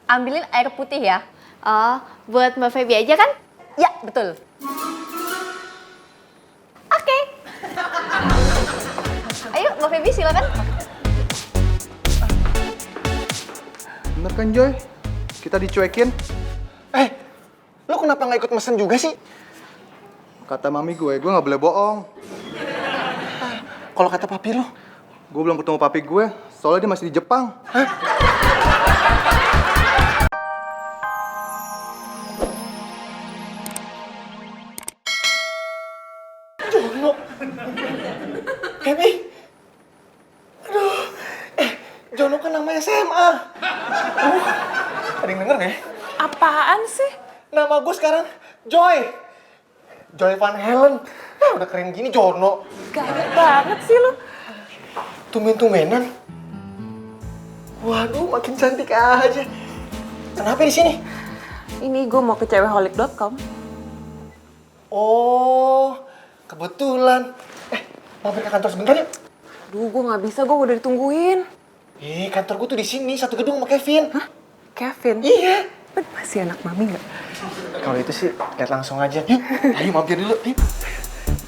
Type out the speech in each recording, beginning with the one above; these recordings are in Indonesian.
ambilin air putih ya. Oh, buat Mbak Feby aja kan? Ya, betul. Oke. Ayo, Mbak Feby silakan. Bener kan, Joy? Kita dicuekin. Lo kenapa nggak ikut mesen juga sih? Kata mami gue nggak boleh bohong. Kalau kata papi lo? Gue belum ketemu papi gue, soalnya dia masih di Jepang. Jono. Kemi. Aduh. Jono kan namanya SMA. Ada yang denger nggak ya? Apaan sih? Nama gue sekarang Joy. Joy Van Halen. Udah keren gini Jono. Gaya banget sih lu. Tumben-tumbenan. Waduh, makin cantik aja. Kenapa di sini? Ini gue mau ke cewekholik.com. Oh, kebetulan. Mampir ke kantor sebentar yuk. Aduh, gue nggak bisa, gue udah ditungguin. Kantor gue tuh di sini, satu gedung sama Kevin. Hah? Kevin? Iya. Masih anak mami nggak? Kalau itu sih, lihat langsung aja. Yuk, ayo mampir dulu. Yuk.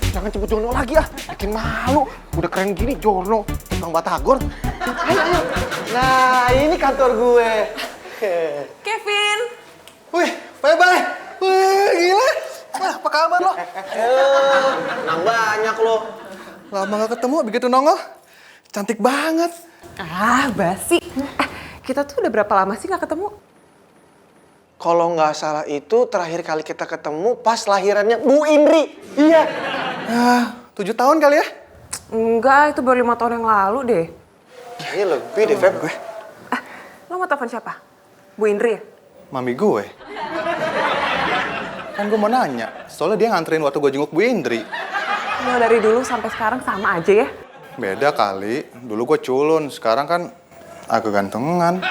Jangan sebut Jono lagi ah, bikin malu. Udah keren gini Jono, tukang batagor. Ayo. Nah, ini kantor gue. Kevin! Wih, bye-bye. Wih, gila. Wah, apa kabar lo? Nang banyak lo. Lama gak ketemu, begitu nongol. Cantik banget. Ah, basi. Kita tuh udah berapa lama sih nggak ketemu? Kalau nggak salah itu terakhir kali kita ketemu pas lahirannya Bu Indri. Iya. 7 tahun kali ya? Enggak, itu baru 5 tahun yang lalu deh. Kayaknya lebih deh, Feb. Gue. Lo mau telepon siapa? Bu Indri ya? Mami gue. Kan gue mau nanya, soalnya dia nganterin waktu gue jenguk Bu Indri. Lo dari dulu sampai sekarang sama aja ya? Beda kali, dulu gue culun, sekarang kan aku gantengan.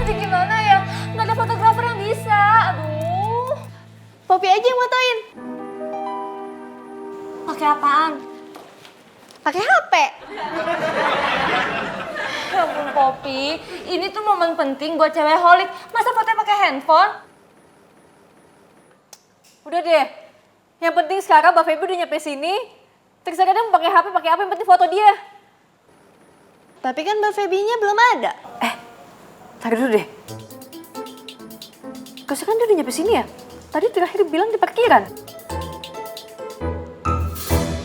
Aduh, gimana ya? Nggak ada fotografer yang bisa. Aduh. Poppy aja yang motoin. Pakai apaan? Pakai HP. Ya ampun Poppy, ini tuh momen penting buat cewek holik. Masa fotonya pakai handphone? Udah deh. Yang penting sekarang Mbak Feby udah nyampe sini. Terus kadang pakai HP, pakai apa, yang penting foto dia. Tapi kan Mbak Febynya belum ada. Tadi dulu deh. Terus kan dia udah nyampe sini ya? Tadi terakhir bilang di parkiran.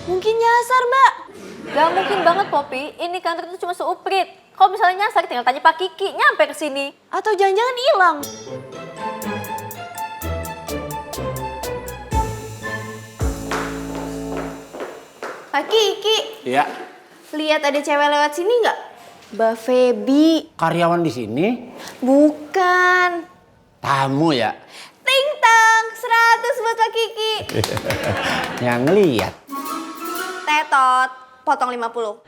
Mungkin nyasar, Mbak. Gak mungkin banget, Poppy. Ini kantor itu cuma seuprit. Kalau misalnya nyasar, tinggal tanya Pak Kiki, nyampe ke sini. Atau jangan-jangan hilang. Pak Kiki. Iya, Lihat ada cewek lewat sini nggak? Mbak Feby. karyawan di sini, Bukan. tamu ya, Ting tang, 100 buat Pak Kiki. yang ngeliat. Tetot, potong 50.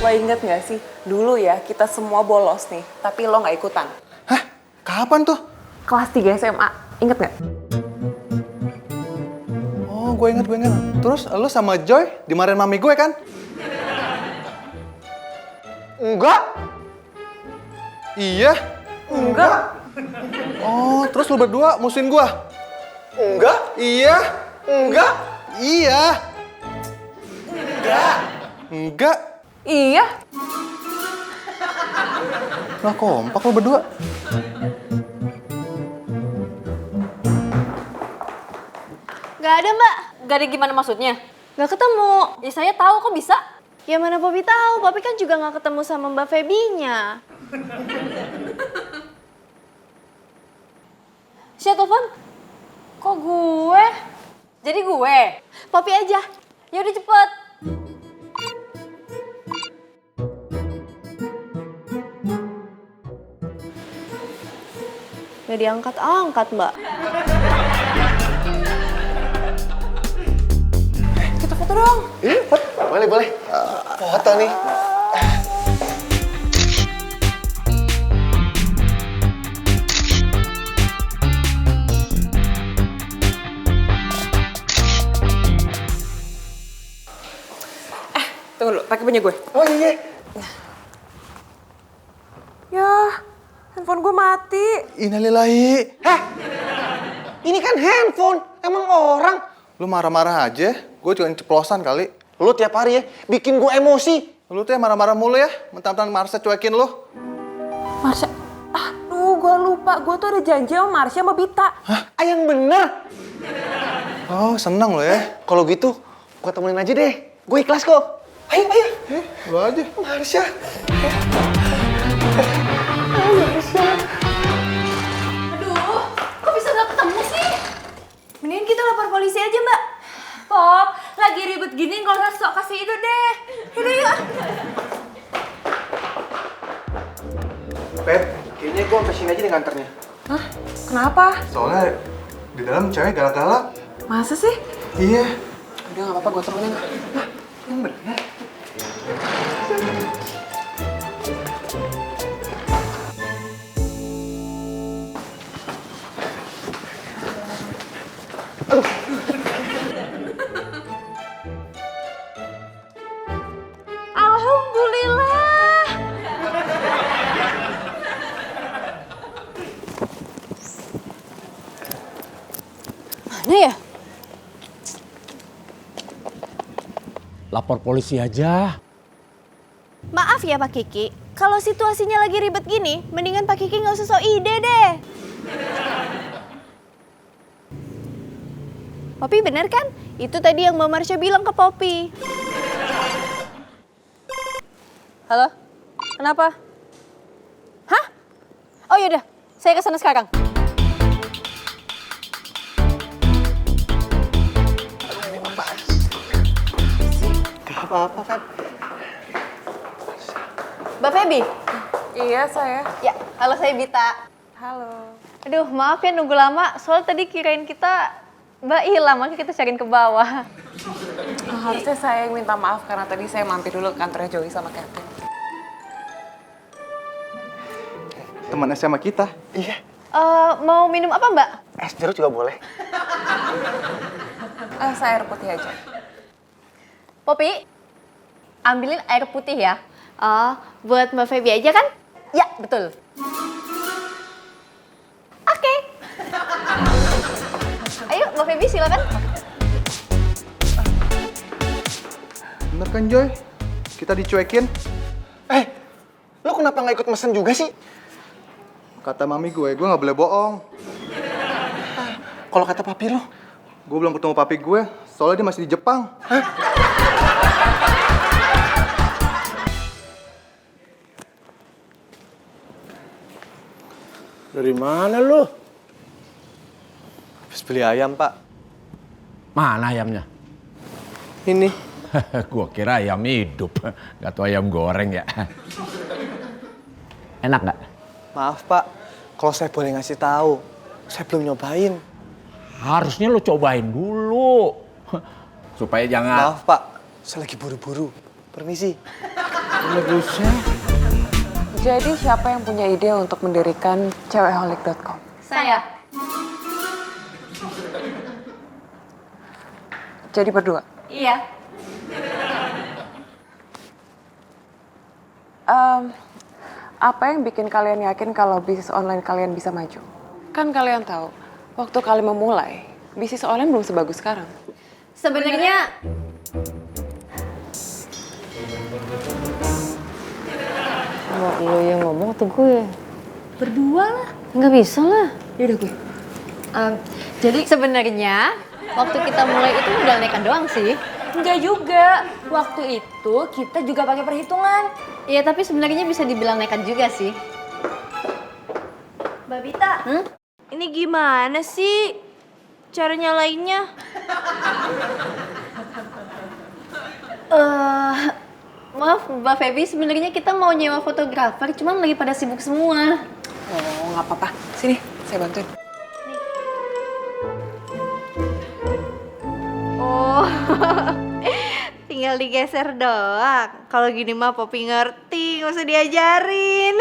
Lo inget gak sih? Dulu ya kita semua bolos nih, tapi lo gak ikutan. Hah? Kapan tuh? Kelas 3 SMA, inget gak? Oh, gue inget. Terus lu sama Joy dimarahin mami gue kan? Enggak. Iya. Enggak. Oh, terus lu berdua musuhin gue? Enggak. Iya. Enggak. Iya. Enggak. Iya. Nah, kompak lu berdua. Gak ada, Mbak. Gak ada gimana maksudnya? Gak ketemu. Ya saya tahu kok bisa. Ya mana Poppy tahu, Poppy kan juga gak ketemu sama Mbak Febynya. Siapa telepon? Kok gue? Jadi gue? Poppy aja. Ya udah cepet. Gak diangkat-angkat, Mbak. Kita foto dong. Boleh. Foto nih. pakai punya gue. Oh iya. Ya, handphone gue mati. Innalillahi. Ini kan handphone, emang orang. Lu marah-marah aja, gue cuma ceplosan kali. Lu tiap hari ya bikin gue emosi. Lu tuh yang marah-marah mulu ya, mentang-mentang Marsha cuekin lu. Marsha, gue lupa. Gue tuh ada janji sama Marsha sama Bita. Yang bener. Oh, seneng lo ya. Kalau gitu, gue temenin aja deh. Gue ikhlas kok. Ayo. Lu aja. Marsha. Aduh, kok bisa nggak ketemu sih? Mending kita lapor polisi aja, Mbak. Pop, lagi ribet gini nggak usah sok kasih itu deh. Yaudah yuk. Pep, kayaknya gue sampai sini aja nih nganternya. Hah? Kenapa? Soalnya di dalam cewek galak-galak. Masa sih? Iya. Udah gak apa-apa, gue turunin. Yang bener. Alhamdulillah. Mana ya? Lapor polisi aja. Maaf ya Pak Kiki, kalau situasinya lagi ribet gini, mendingan Pak Kiki nggak usah sok ide deh. Poppy bener kan? Itu tadi yang Mbak Marsha bilang ke Poppy. Halo? Kenapa? Hah? Oh yaudah, saya kesana sekarang. Gak apa-apa, Pep. Mbak Feby? Iya, saya. Ya, halo saya Bita. Halo. Aduh, maaf ya nunggu lama. Soal tadi kirain kita Mbak hilang, makanya kita cariin ke bawah. Harusnya saya yang minta maaf karena tadi saya mampir dulu ke kantornya Joey sama Kevin. Teman SMA kita. Iya. Mau minum apa Mbak? Es jeruk juga boleh. Saya air putih aja. Poppy, ambilin air putih ya. Buat Mbak Feby aja kan? Ya, betul. Oke. Ayo Mbak Feby silakan. Bener kan Joy? Kita dicuekin. Lo kenapa nggak ikut mesen juga sih? Kata mami gue nggak boleh bohong. Kalau kata papi lo? Gue belum ketemu papi gue, soalnya dia masih di Jepang. Dari mana lu? Habis beli ayam, Pak. Mana ayamnya? Ini. Gua kira ayam hidup, gak tau ayam goreng ya. Enak gak? Maaf, Pak. Kalau saya boleh ngasih tahu, saya belum nyobain. Harusnya lu cobain dulu. Supaya jangan... Maaf, Pak. Saya lagi buru-buru. Permisi. Bagusnya. Jadi siapa yang punya ide untuk mendirikan cewekholik.com? Saya. Jadi berdua? Iya. Apa yang bikin kalian yakin kalau bisnis online kalian bisa maju? Kan kalian tahu, waktu kalian memulai, bisnis online belum sebagus sekarang. Sebenarnya Mau lo yang ngomong atau gue? berdua lah. Nggak bisa lah. Yaudah gue. Jadi sebenarnya waktu kita mulai itu modal nekat doang sih. Enggak juga. Waktu itu kita juga pakai perhitungan. Iya tapi sebenarnya bisa dibilang nekat juga sih. Mbak Bita, ini gimana sih cara nyalainnya? Maaf Mbak Feby, sebenarnya kita mau nyewa fotografer, cuman lagi pada sibuk semua. Oh, nggak apa-apa. Sini, saya bantuin. Oh, tinggal digeser doang. Kalau gini mah Poppy ngerti, nggak usah diajarin.